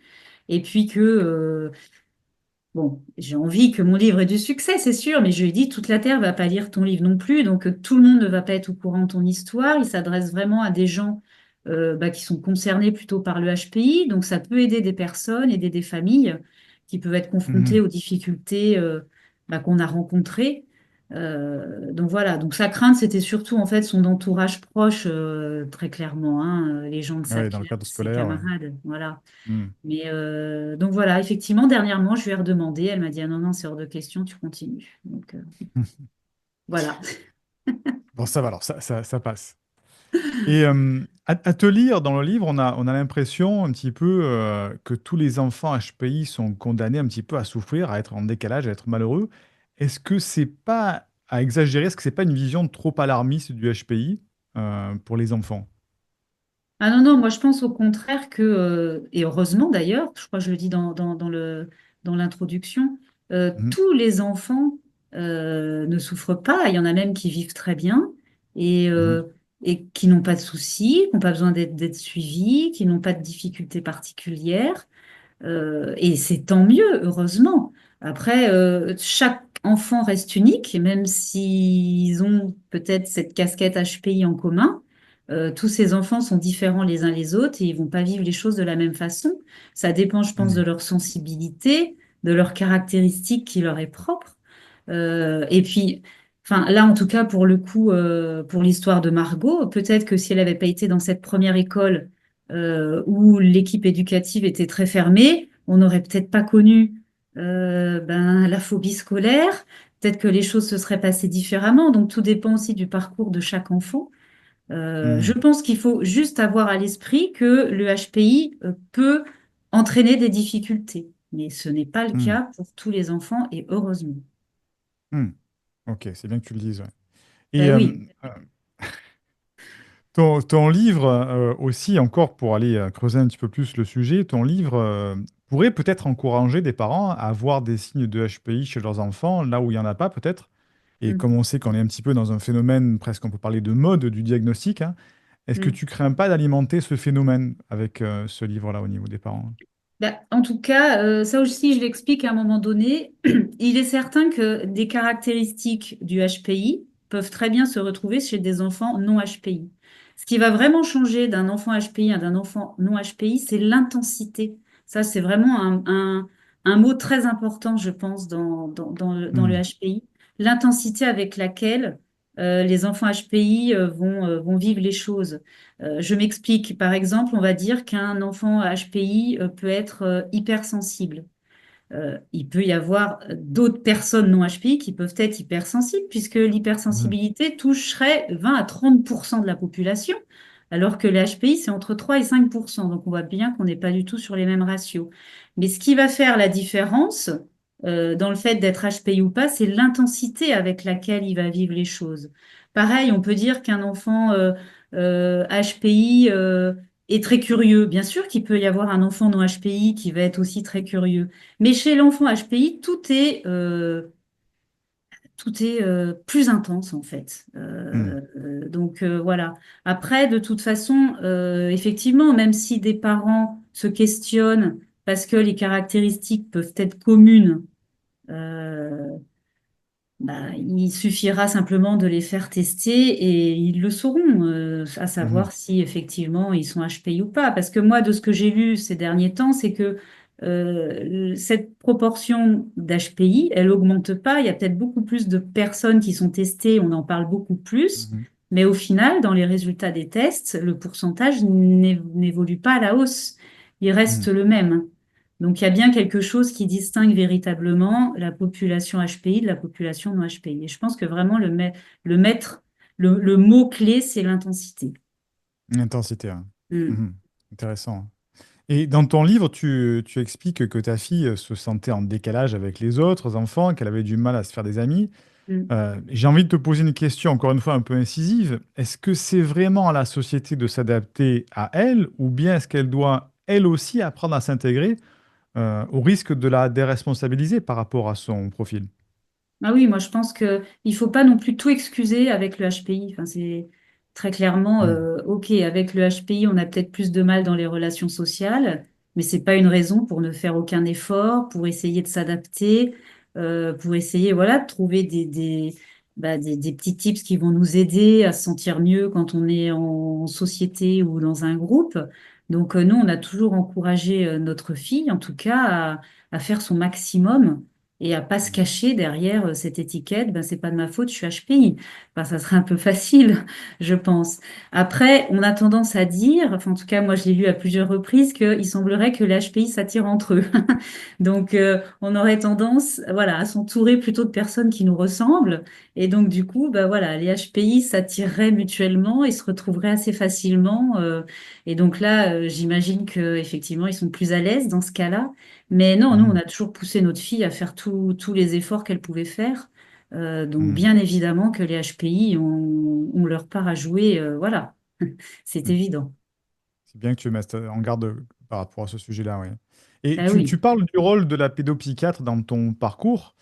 et puis que bon, j'ai envie que mon livre ait du succès, c'est sûr, mais je lui ai dit, toute la Terre va pas lire ton livre non plus, donc tout le monde ne va pas être au courant de ton histoire. Il s'adresse vraiment à des gens qui sont concernés plutôt par le HPI, donc ça peut aider des personnes, aider des familles qui peuvent être confrontées Mhm. aux difficultés qu'on a rencontrées. Donc voilà, donc sa crainte, c'était surtout en fait son entourage proche, très clairement, hein, les gens de Ah sa ouais, dans le classe, cadre ses scolaire, ouais. camarades, voilà. Hmm. Mais donc voilà, effectivement, dernièrement, je lui ai redemandé. Elle m'a dit, ah non, non, c'est hors de question, tu continues. Donc voilà. Bon, ça va alors, ça passe. Et à te lire dans le livre, on a l'impression un petit peu que tous les enfants HPI sont condamnés un petit peu à souffrir, à être en décalage, à être malheureux. Est-ce que c'est pas à exagérer? Est-ce que c'est pas une vision trop alarmiste du HPI pour les enfants? Ah non, non, moi je pense au contraire que, et heureusement d'ailleurs, je crois que je le dis dans l'introduction, Mhm. tous les enfants ne souffrent pas. Il y en a même qui vivent très bien et, Mhm. euh, et qui n'ont pas de soucis, qui n'ont pas besoin d'être suivis, qui n'ont pas de difficultés particulières. Et c'est tant mieux, heureusement. Après, chaque enfant reste unique, et même s'ils ont peut-être cette casquette HPI en commun. Tous ces enfants sont différents les uns les autres et ils vont pas vivre les choses de la même façon. Ça dépend, je pense, de Mhm. leur sensibilité, de leurs caractéristiques qui leur est propre. Et puis, enfin, là, en tout cas, pour le coup, pour l'histoire de Margot, peut-être que si elle n'avait pas été dans cette première école où l'équipe éducative était très fermée, on n'aurait peut-être pas connu la phobie scolaire. Peut-être que les choses se seraient passées différemment. Donc, tout dépend aussi du parcours de chaque enfant. Je Mhm. pense qu'il faut juste avoir à l'esprit que le HPI peut entraîner des difficultés. Mais ce n'est pas le Mhm. cas pour tous les enfants et heureusement. Mhm. Ok, c'est bien que tu le dises, ouais. Et Ben oui. euh, ton livre aussi, encore pour aller creuser un petit peu plus le sujet, ton livre pourrait peut-être encourager des parents à avoir des signes de HPI chez leurs enfants, là où il n'y en a pas peut-être. Et Mm. comme on sait qu'on est un petit peu dans un phénomène, presque on peut parler de mode du diagnostic, hein, est-ce que Mm. tu crains pas d'alimenter ce phénomène avec ce livre-là au niveau des parents? Bah, en tout cas, ça aussi, je l'explique à un moment donné. Il est certain que des caractéristiques du HPI peuvent très bien se retrouver chez des enfants non HPI. Ce qui va vraiment changer d'un enfant HPI à d'un enfant non HPI, c'est l'intensité. Ça, c'est vraiment un mot très important, je pense, dans le Hmm. HPI. L'intensité avec laquelle les enfants HPI vont vivre les choses. Je m'explique. Par exemple, on va dire qu'un enfant HPI peut être hypersensible. Il peut y avoir d'autres personnes non HPI qui peuvent être hypersensibles, puisque Hmm. l'hypersensibilité toucherait 20 à 30% de la population, alors que le HPI, c'est entre 3 et 5%. Donc on voit bien qu'on n'est pas du tout sur les mêmes ratios. Mais ce qui va faire la différence dans le fait d'être HPI ou pas, c'est l'intensité avec laquelle il va vivre les choses. Pareil, on peut dire qu'un enfant HPI est très curieux. Bien sûr qu'il peut y avoir un enfant non HPI qui va être aussi très curieux. Mais chez l'enfant HPI, tout est plus intense en fait. Hmm. Donc voilà. Après, de toute façon, effectivement, même si des parents se questionnent parce que les caractéristiques peuvent être communes, euh, bah, il suffira simplement de les faire tester et ils le sauront, à Mhm. savoir si effectivement ils sont HPI ou pas. Parce que moi, de ce que j'ai lu ces derniers temps, c'est que cette proportion d'HPI, elle augmente pas. Il y a peut-être beaucoup plus de personnes qui sont testées, on en parle beaucoup plus, Mhm. mais au final, dans les résultats des tests, le pourcentage n'évolue pas à la hausse. Il reste Mhm. le même. Donc, il y a bien quelque chose qui distingue véritablement la population HPI de la population non HPI. Et je pense que vraiment le maître, le mot-clé, c'est l'intensité. L'intensité, ouais. Mm, Mhm. Intéressant. Et dans ton livre, tu expliques que ta fille se sentait en décalage avec les autres enfants, qu'elle avait du mal à se faire des amis. mm. J'ai envie de te poser une question, encore une fois un peu incisive. Est-ce que c'est vraiment à la société de s'adapter à elle, ou bien est-ce qu'elle doit, elle aussi, apprendre à s'intégrer au risque de la déresponsabiliser par rapport à son profil? Ah oui, moi je pense que il faut pas non plus tout excuser avec le HPI. Enfin, c'est très clairement Mhm. OK. Avec le HPI, on a peut-être plus de mal dans les relations sociales, mais c'est pas une raison pour ne faire aucun effort, pour essayer de s'adapter, pour essayer voilà de trouver des petits tips qui vont nous aider à se sentir mieux quand on est en société ou dans un groupe. Donc nous, on a toujours encouragé notre fille, en tout cas, à faire son maximum et à pas se Mhm. cacher derrière cette étiquette, ben c'est pas de ma faute, je suis HPI. Enfin, ça serait un peu facile, je pense. Après, on a tendance à dire, enfin en tout cas moi je l'ai lu à plusieurs reprises, qu'il semblerait que les HPI s'attirent entre eux. Donc on aurait tendance, voilà, à s'entourer plutôt de personnes qui nous ressemblent, et donc du coup, ben voilà, les HPI s'attireraient mutuellement et se retrouveraient assez facilement. Et donc là, j'imagine que effectivement ils sont plus à l'aise dans ce cas-là. Mais non, nous, on Mhm. a toujours poussé notre fille à faire tous les efforts qu'elle pouvait faire. Donc, Mhm. bien évidemment que les HPI ont leur part à jouer. Voilà, c'est Mhm. évident. C'est bien que tu mettes en garde par rapport à ce sujet-là, oui. Et Ah tu oui. parles du rôle de la pédopsychiatre dans ton parcours.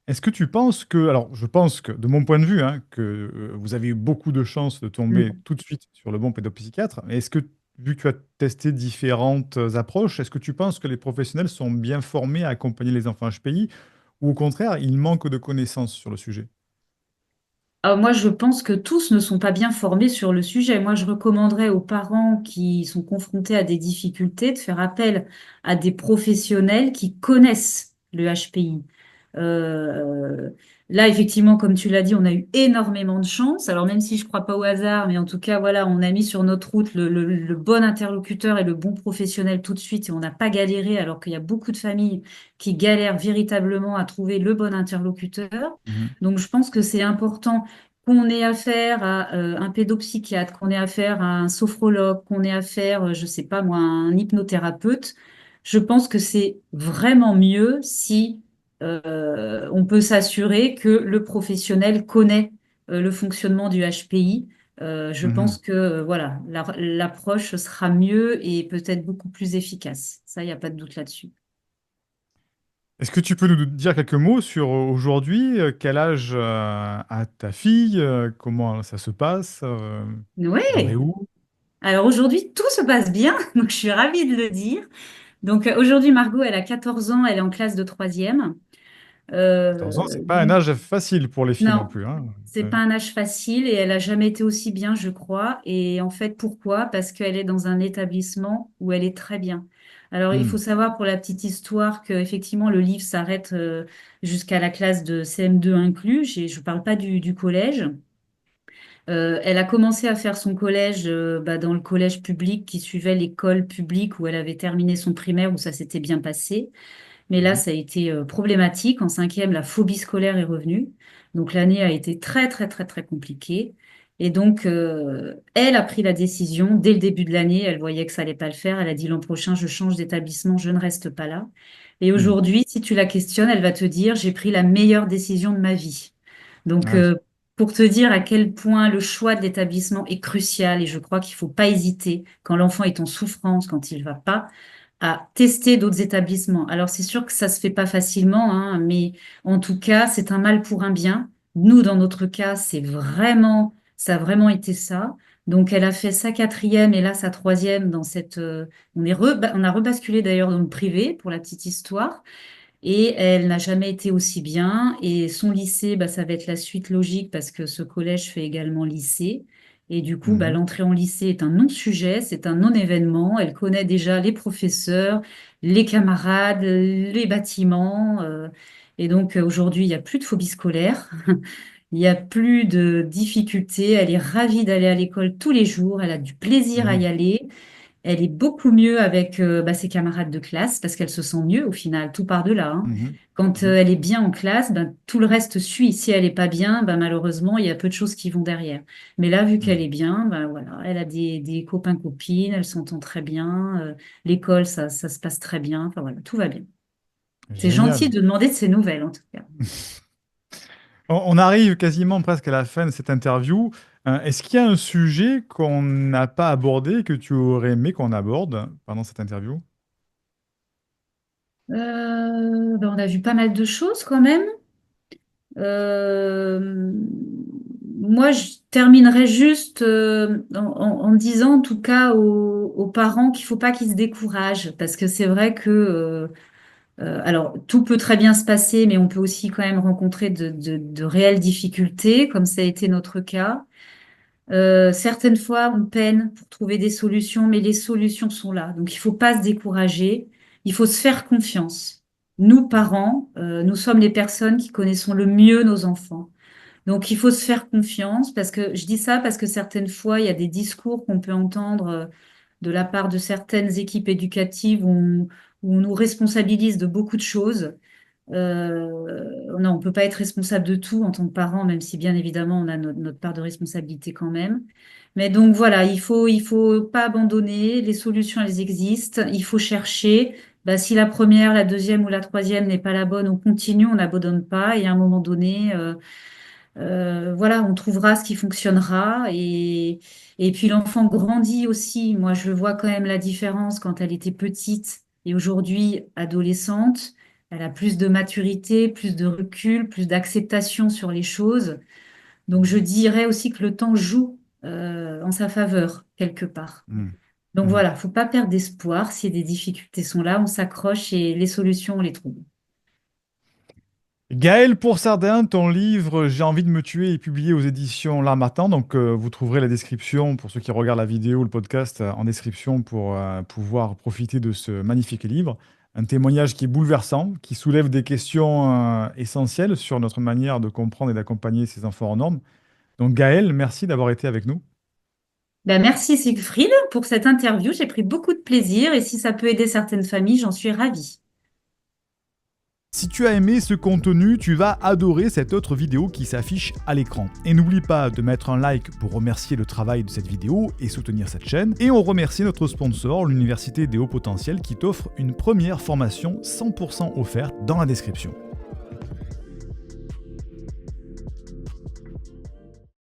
Est-ce que tu penses que, alors je pense que de mon point de vue, hein, que vous avez eu beaucoup de chance de tomber Mm. tout de suite sur le bon pédopsychiatre, mais est-ce que, vu que tu as testé différentes approches, est-ce que tu penses que les professionnels sont bien formés à accompagner les enfants HPI, ou au contraire, ils manquent de connaissances sur le sujet? Alors, moi, je pense que tous ne sont pas bien formés sur le sujet. Moi, je recommanderais aux parents qui sont confrontés à des difficultés de faire appel à des professionnels qui connaissent le HPI. Euh, Là, effectivement, comme tu l'as dit, on a eu énormément de chance. Alors, même si je ne crois pas au hasard, mais en tout cas, voilà, on a mis sur notre route le bon interlocuteur et le bon professionnel tout de suite et on n'a pas galéré, alors qu'il y a beaucoup de familles qui galèrent véritablement à trouver le bon interlocuteur. Mhm. Donc, je pense que c'est important qu'on ait affaire à un pédopsychiatre, qu'on ait affaire à un sophrologue, qu'on ait affaire, je sais pas moi, à un hypnothérapeute, je pense que c'est vraiment mieux si on peut s'assurer que le professionnel connaît le fonctionnement du HPI. Je pense Mhm. que voilà, l'approche sera mieux et peut-être beaucoup plus efficace. Ça, il n'y a pas de doute là-dessus. Est-ce que tu peux nous dire quelques mots sur aujourd'hui, quel âge a ta fille, comment ça se passe, elle en est Oui. où? Alors aujourd'hui, tout se passe bien, donc je suis ravie de le dire. Donc aujourd'hui, Margot, elle a 14 ans, elle est en classe de troisième. 14 ans, c'est pas un Donc, âge facile pour les filles non non, plus, hein. c'est pas un âge facile et elle a jamais été aussi bien, je crois. Et en fait, pourquoi? Parce qu'elle est dans un établissement où elle est très bien. Alors, il faut Hmm. savoir pour la petite histoire que effectivement le livre s'arrête jusqu'à la classe de CM2 inclus. Je parle pas du collège. Elle a commencé à faire son collège dans le collège public qui suivait l'école publique où elle avait terminé son primaire, où ça s'était bien passé. Mais là, Mhm. ça a été problématique. En cinquième, la phobie scolaire est revenue. Donc l'année a été très, très, très, très compliquée. Et donc, elle a pris la décision, dès le début de l'année, elle voyait que ça allait pas le faire. Elle a dit l'an prochain, je change d'établissement, je ne reste pas là. Et Hmm. aujourd'hui, si tu la questionnes, elle va te dire, j'ai pris la meilleure décision de ma vie. Donc, Ouais. pour te dire à quel point le choix de l'établissement est crucial et je crois qu'il faut pas hésiter quand l'enfant est en souffrance, quand il va pas, à tester d'autres établissements. Alors c'est sûr que ça se fait pas facilement, hein, mais en tout cas c'est un mal pour un bien. Nous dans notre cas ça a vraiment été ça. Donc elle a fait sa quatrième et là sa troisième dans cette. On a rebasculé d'ailleurs dans le privé pour la petite histoire. Et elle n'a jamais été aussi bien. Et son lycée, bah, ça va être la suite logique parce que ce collège fait également lycée. Et du coup, bah, Mhm. l'entrée en lycée est un non-sujet, c'est un non-événement. Elle connaît déjà les professeurs, les camarades, les bâtiments. Et donc aujourd'hui, il n'y a plus de phobie scolaire. Il n'y a plus de difficultés. Elle est ravie d'aller à l'école tous les jours. Elle a du plaisir à y Mhm. aller. Elle est beaucoup mieux avec bah, ses camarades de classe parce qu'elle se sent mieux au final, tout part de là, hein. Mhm. Quand Mhm. elle est bien en classe, ben, tout le reste suit. Si elle est pas bien, ben, malheureusement, il y a peu de choses qui vont derrière. Mais là, vu qu'elle Mhm. est bien, ben, voilà, elle a des copains-copines, elle s'entend très bien. L'école, ça se passe très bien. Enfin voilà, tout va bien. C'est gentil Génial. de demander de ses nouvelles, en tout cas. On arrive quasiment presque à la fin de cette interview. Est-ce qu'il y a un sujet qu'on n'a pas abordé que tu aurais aimé qu'on aborde pendant cette interview? Ben, on a vu pas mal de choses quand même. Euh, Moi, je terminerai juste en disant, en tout cas, aux parents qu'il faut pas qu'ils se découragent, parce que c'est vrai que, alors, tout peut très bien se passer, mais on peut aussi quand même rencontrer de réelles difficultés, comme ça a été notre cas. Certaines fois, on peine pour trouver des solutions, mais les solutions sont là. Donc, il faut pas se décourager. Il faut se faire confiance. Nous, parents, nous sommes les personnes qui connaissons le mieux nos enfants. Donc, il faut se faire confiance parce que je dis ça parce que certaines fois, il y a des discours qu'on peut entendre de la part de certaines équipes éducatives où on nous responsabilise de beaucoup de choses. Non, on peut pas être responsable de tout en tant que parent, même si bien évidemment on a notre part de responsabilité quand même. Mais donc voilà, il faut pas abandonner. Les solutions, elles existent. Il faut chercher. Bah, si la première, la deuxième ou la troisième n'est pas la bonne, on continue, on n'abandonne pas. Et à un moment donné, voilà, on trouvera ce qui fonctionnera. Et puis l'enfant grandit aussi. Moi, je vois quand même la différence quand elle était petite et aujourd'hui adolescente. Elle a plus de maturité, plus de recul, plus d'acceptation sur les choses. Donc je dirais aussi que le temps joue en sa faveur quelque part. Mhm. Donc Mhm. voilà, faut pas perdre d'espoir. Si des difficultés sont là, on s'accroche et les solutions, on les trouve. Gaël Sardin, ton livre J'ai envie de me tuer est publié aux éditions L'Harmattan. Donc, vous trouverez la description pour ceux qui regardent la vidéo ou le podcast en description pour pouvoir profiter de ce magnifique livre. Un témoignage qui est bouleversant, qui soulève des questions essentielles sur notre manière de comprendre et d'accompagner ces enfants hors normes. Donc, Gaël, merci d'avoir été avec nous. Ben, merci Siegfried pour cette interview. J'ai pris beaucoup de plaisir et si ça peut aider certaines familles, j'en suis ravie. Si tu as aimé ce contenu, tu vas adorer cette autre vidéo qui s'affiche à l'écran. Et n'oublie pas de mettre un like pour remercier le travail de cette vidéo et soutenir cette chaîne. Et on remercie notre sponsor, l'Université des Hauts Potentiels, qui t'offre une première formation 100% offerte dans la description.